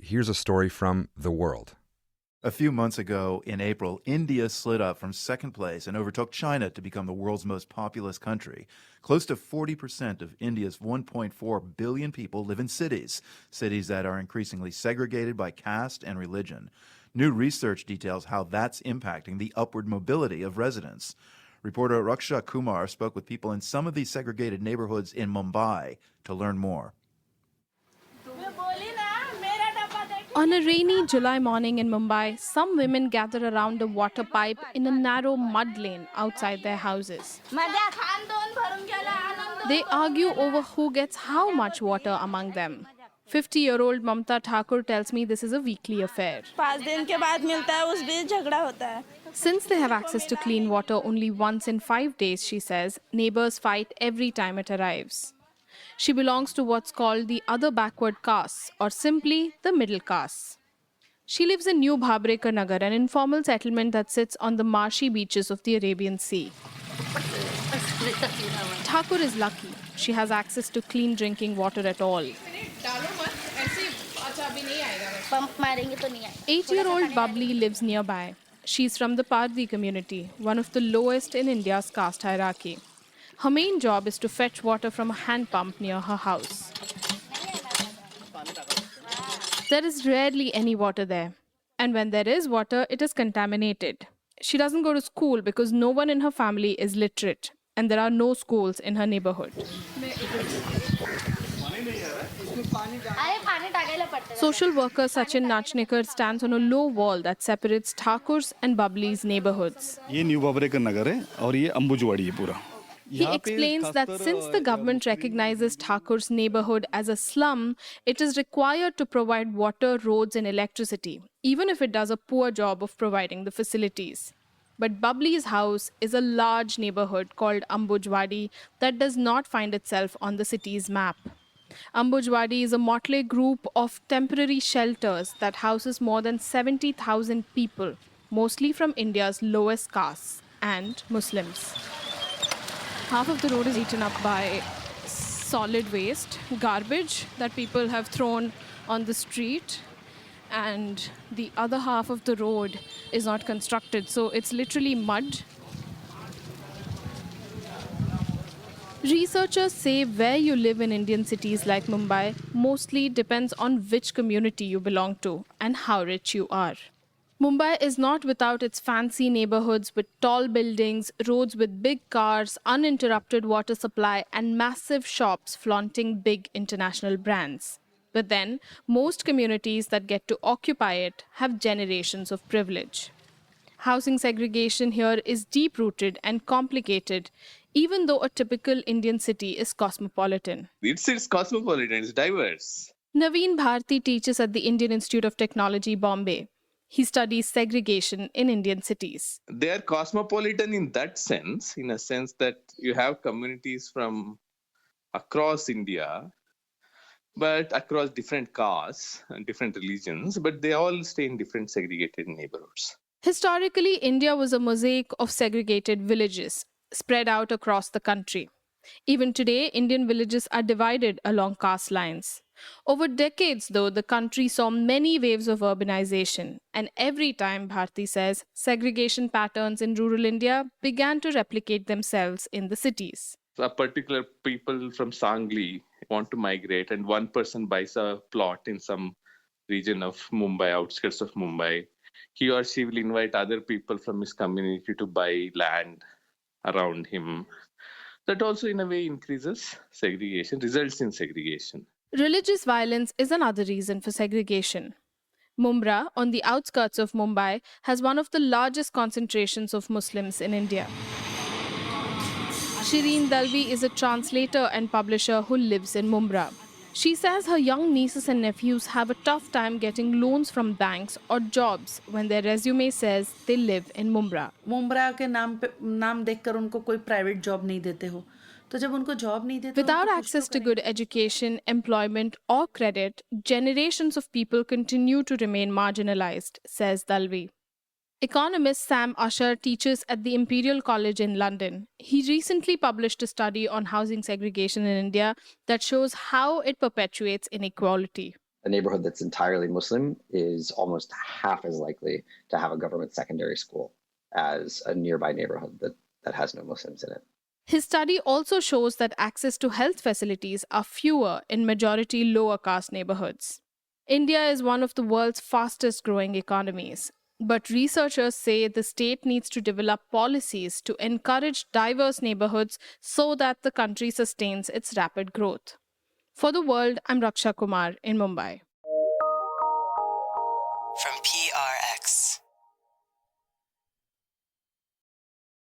here's a story from The World. A few months ago, in April, India slid up from second place and overtook China to become the world's most populous country. Close to 40% of India's 1.4 billion people live in cities that are increasingly segregated by caste and religion. New research details how that's impacting the upward mobility of residents. Reporter Raksha Kumar spoke with people in some of these segregated neighborhoods in Mumbai to learn more. On a rainy July morning in Mumbai, some women gather around a water pipe in a narrow mud lane outside their houses. They argue over who gets how much water among them. 50-year-old Mamta Thakur tells me this is a weekly affair. Since they have access to clean water only once in 5 days, she says, neighbors fight every time it arrives. She belongs to what's called the other backward castes, or simply the middle castes. She lives in New Bhabrekar Nagar, an informal settlement that sits on the marshy beaches of the Arabian Sea. Thakur is lucky. She has access to clean drinking water at all. 8-year-old Bubbly lives nearby. She's from the Pardi community, one of the lowest in India's caste hierarchy. Her main job is to fetch water from a hand pump near her house. There is rarely any water there. And when there is water, it is contaminated. She doesn't go to school because no one in her family is literate. And there are no schools in her neighborhood. Social worker Sachin Nachnikar stands on a low wall that separates Thakur's and Bubbly's neighborhoods. ये new Babrekar नगर है और ये अंबुजवाड़ी है पूरा. He explains that since the government recognizes Thakur's neighborhood as a slum, it is required to provide water, roads and electricity, even if it does a poor job of providing the facilities. But Bubbly's house is a large neighborhood called Ambujwadi that does not find itself on the city's map. Ambujwadi is a motley group of temporary shelters that houses more than 70,000 people, mostly from India's lowest castes and Muslims. Half of the road is eaten up by solid waste, garbage that people have thrown on the street, and the other half of the road is not constructed, so it's literally mud. Researchers say where you live in Indian cities like Mumbai mostly depends on which community you belong to and how rich you are. Mumbai is not without its fancy neighborhoods with tall buildings, roads with big cars, uninterrupted water supply, and massive shops flaunting big international brands. But then, most communities that get to occupy it have generations of privilege. Housing segregation here is deep-rooted and complicated, even though a typical Indian city is cosmopolitan. It's cosmopolitan, it's diverse. Naveen Bharti teaches at the Indian Institute of Technology, Bombay. He studies segregation in Indian cities. They are cosmopolitan in that sense, in a sense that you have communities from across India, but across different castes and different religions, but they all stay in different segregated neighborhoods. Historically, India was a mosaic of segregated villages spread out across the country. Even today, Indian villages are divided along caste lines. Over decades, though, the country saw many waves of urbanization. And every time, Bharti says, segregation patterns in rural India began to replicate themselves in the cities. A particular people from Sangli want to migrate, and one person buys a plot in some region of Mumbai, outskirts of Mumbai. He or she will invite other people from his community to buy land around him. That also, in a way, increases segregation, results in segregation. Religious violence is another reason for segregation. Mumbai, on the outskirts of Mumbai, has one of the largest concentrations of Muslims in India. Shireen Dalvi is a translator and publisher who lives in Mumbai. She says her young nieces and nephews have a tough time getting loans from banks or jobs when their resume says they live in Mumbai. Mumbra के नाम देखकर उनको कोई private job नहीं देते हो तो जब उनको जॉब नहीं देते Without access to good education, employment or credit, generations of people continue to remain marginalized, says Dalvi. Economist Sam Usher teaches at the Imperial College in London. He recently published a study on housing segregation in India that shows how it perpetuates inequality. A neighborhood that's entirely Muslim is almost half as likely to have a government secondary school as a nearby neighborhood that has no Muslims in it. His study also shows that access to health facilities are fewer in majority lower caste neighborhoods. India is one of the world's fastest growing economies, but researchers say the state needs to develop policies to encourage diverse neighborhoods so that the country sustains its rapid growth. For The World, I'm Raksha Kumar in Mumbai.